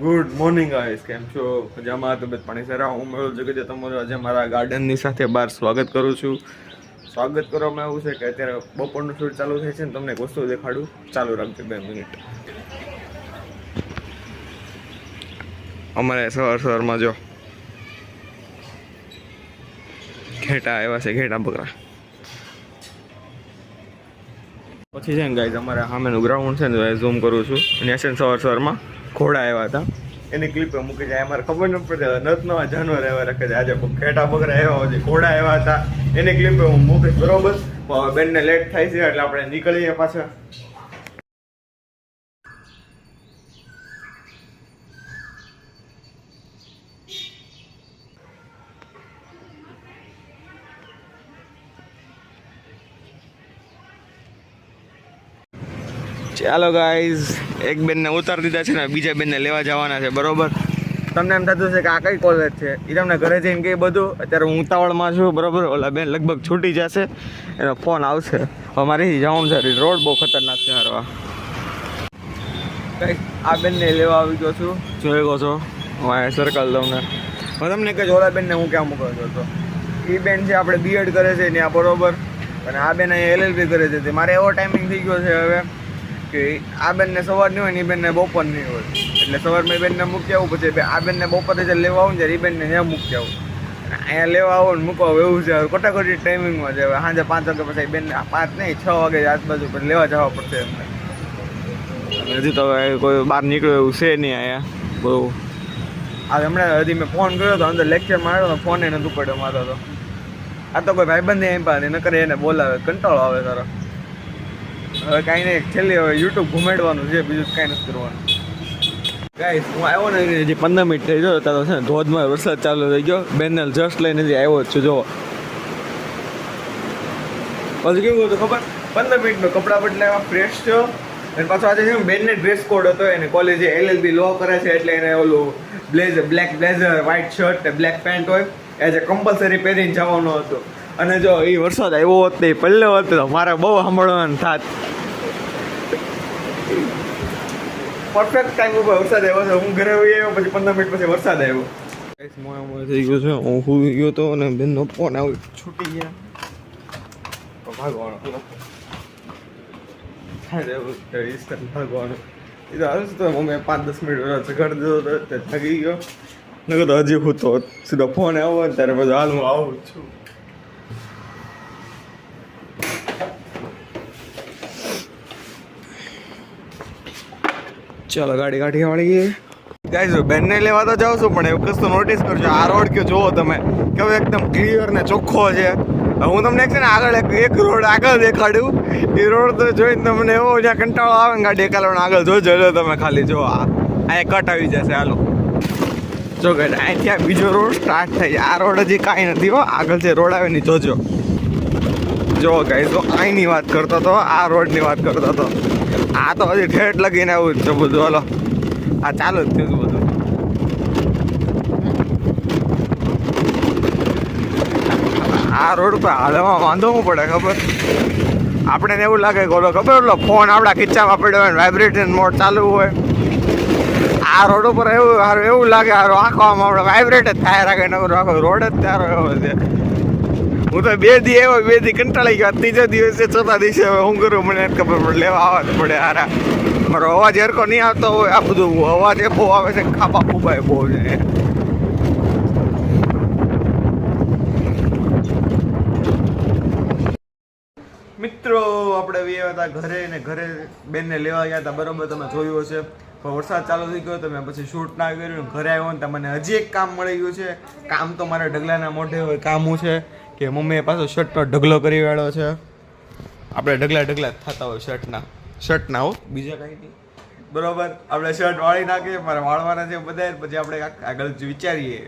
Good morning guys, કેમ છો? મજામાં? તબિયત પાણી સારા? હું મેહુલ જગદિયા તમારું આજે મારા ગાર્ડનની સાથે બહાર સ્વાગત કરું છું. સ્વાગત કરવામાં એવું છે કે અત્યારે બપોરનું શૂટ ચાલુ થાય છે ને તમને એક વસ્તુ દેખાડું. ચાલુ રાખજો 2 મિનિટ. અમારે સવારમાં જો ઘેટા આવ્યા છે, ઘેટા બકરા. પછી છે ને ગાઈસ અમારે સામેનું ગ્રાઉન્ડ છે ને ઝૂમ કરું છું. અને છે ને સવારમાં ઘોડા આવ્યા હતા એની ક્લિપ મૂકી જાય. અમારે ખબર ન પડે નવા જાનવર આવ્યા રાખે છે. આજે ઘેટા બકરા આવ્યા છે, ઘોડા આવ્યા હતા એની ક્લિપ હું મૂકીશ. બરોબર, બેનને લેટ થાય છે એટલે આપણે નીકળીએ પાછા. ચાલો ગાઈઝ, એક બેનને ઉતારી દીધા છે ને બીજા બેનને લેવા જવાના છે. બરોબર, તમને એમ થતું છે કે આ કઈ કોલેજ છે, એ તમને ઘરે જઈને કહી બધું. અત્યારે હું ઉતાવળમાં છું. બરોબર, ઓલા બેન લગભગ છૂટી જશે, એનો ફોન આવશે. અમારી જવાનું છે. રોડ બહુ ખતરનાક છે હારવા. કઈ આ બેનને લેવા આવી ગયો છું, જોઈ ગયો છો સર્કલ તમને. હું તમને કહે ઓલા બેનને હું ક્યાં મૂકવા ગયો હતો. એ બેન છે આપણે બીએડ કરે છે ત્યાં. બરોબર, અને આ બેન અહીંયા LLB કરે છે. મારે એવો ટાઈમિંગ થઈ ગયો છે હવે કે આ બેનને સવાર નહીં હોય ને એ બેનને બપોર નહીં હોય. એટલે સવારમાં એ બેનને મૂકી આવું, પછી આ બેનને બપોરે જે લેવા આવું ને એ બેનને ત્યાં મૂકી આવું. અહીંયા લેવા આવો ને મૂકવા આવું એવું છે. કટાકટી ટાઈમિંગમાં છે. હવે સાંજે 5 વાગે પછી બેનને 5 નહીં 6 વાગે આજુબાજુ પછી લેવા જવા પડશે એમને. હજી તો હવે કોઈ બહાર નીકળ્યું એવું છે નહીં અહીંયા બહુ. આ હમણાં હજી મેં ફોન કર્યો હતો, અંદર લેક્ચરમાં આવ્યો તો ફોન એને દુપડ્યો મારતો હતો. આ તો કોઈ ભાઈબંધ એમ પાસે ન કરે એને બોલાવે, કંટાળો આવે તારો. હવે કાંઈ નહીં, છેલ્લી હવે યુટ્યુબ ઘુમેડવાનું છે, બીજું કાંઈ નથી કરવાનું. ગાઈસ હું આવ્યો ને હજી 15 મિનિટ થઈ ગયો તારો છે ને ધોધમાં વરસાદ ચાલુ થઈ ગયો. બેનને જસ્ટ લઈને હજી આવ્યો જ છું. જો પછી કેવું હતું ખબર, 15 મિનિટનો કપડાં બદલાવ્યા, ફ્રેશ થયો. અને પાછો આજે છે બેનને ડ્રેસ કોડ હતો. એને કોલેજે LLB લો કરે છે એટલે એને ઓલું બ્લેક બ્લેઝર, વ્હાઇટ શર્ટ ને બ્લેક પેન્ટ હોય એઝ એ કમ્પલસરી પહેરીને જવાનો હતો. અને જો એ વરસાદ આવ્યો હોત ને પહેલો હોત તો મારે બહુ સાંભળવાનું થાત. પરફેક્ટ ટાઈમ ઉપર વરસાદ આવ્યો છે. હું ઘરે આવ્યો પછી 15 મિનિટ પછી વરસાદ આવ્યો. થઈ ગયો છે. હું સુઈ ગયો હતો અને બેનનો ફોન આવ્યો, છૂટી ગયા ભાગવાનો ભાગવાનું. એ તો હાલ તો મેં 5-10 મિનિટ ચગાડી દીધો હતો, થકી ગયો. નકર તો હજી હું તો સીધો ફોન આવ્યો ને ત્યારે બધું હાલ હું આવું છું. ચાલો ગાડી કાઢી વાળી ગાઈઝ. બેનને લેવા તો જાઉં છું પણ એવું કશું નોટિસ કરજો. આ રોડ કે જુઓ તમે કેવો એકદમ ક્લિયર ને ચોખ્ખો છે. હું તમને છે ને આગળ એક રોડ આગળ દેખાડ્યું. એ રોડ તો જોઈને તમને એવો જ્યાં કંટાળો આવે ને ગાડી એકાલો આગળ જોજો તમે ખાલી. જો અહીંયા કટ આવી જશે. હાલો જો ગાડી અહીંથી બીજો રોડ સ્ટાર્ટ થાય. આ રોડ હજી કાંઈ નથી હો, આગળ જે રોડ આવે ને જોજો. જો ગાઈઝ તો અહીંની વાત કરતો હતો, આ રોડની વાત કરતો હતો. આ તો હજી ઠેઠ લગીને આવું જ છે બધું. હાલો આ ચાલુ જ થયું બધું. આ રોડ પર હાલવામાં વાંધો શું પડે ખબર? આપણે એવું લાગે કે ઓલો ખબર ઓલો ફોન આપણા ખીચામાં પડ્યો હોય, વાઇબ્રેશન મોડ ચાલુ હોય. આ રોડ ઉપર એવું લાગે હારો આખો આમ આપણે વાઇબ્રેટ જ થાય રાખે. નકરો આખો રોડ જ તારો એવો છે. હું તો 2 દી આવ્યો, 2 દી કંટાળી ગયો. 3જા દિવસે 4થા દિવસે હવે શું કરું મને ખબર પડે. લેવા આવવા જ પડે. હારા મારો અવાજ હરકો નહીં આવતો હોય. આ બધું અવાજ એ બહુ આવે છે, ખાપા ફૂબાય બહુ છે. મિત્રો આપણે આવ્યા હતા ઘરે ને ઘરે બેનને લેવા ગયા હતા. બરોબર, તમે જોયું હશે. વરસાદ ચાલુ થઈ ગયો તો મેં પછી શૂટ ના કર્યું. ઘરે આવ્યો ને મને હજી એક કામ મળી ગયું છે. કામ તો મારા ઢગલાના મોઢે હોય. કામ હું છે કે મમ્મીએ પાછો શર્ટનો ઢગલો કરી વાળો છે. આપણે ઢગલા થતા હોય શર્ટના હો, બીજા કાંઈ નહીં. બરોબર, આપણે શર્ટ વાળી નાખીએ, મારે વાળવાના છે બધા. પછી આપણે આગળ વિચારીએ.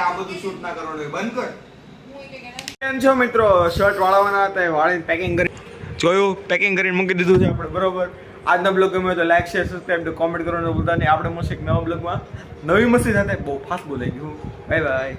આ બધું શૂટ ના કરવાનું, બંધ કર. કેમ છો મિત્રો? શર્ટ વાળવાના હતા, વાળીને પેકિંગ કરી જોયું, પેકિંગ કરીને મૂકી દીધું છે આપણે. બરોબર, આજનો બ્લોગ ગમ્યો તો લાઈક શેર સબસ્ક્રાઈબ કોમેન્ટ કરવાનું ભૂલતા નહીં. આપણે મળશે એક નવા બ્લોગમાં નવી મસ્તી સાથે. બહુ ફાસ્ટ બોલાઈ ગયું. Bye bye.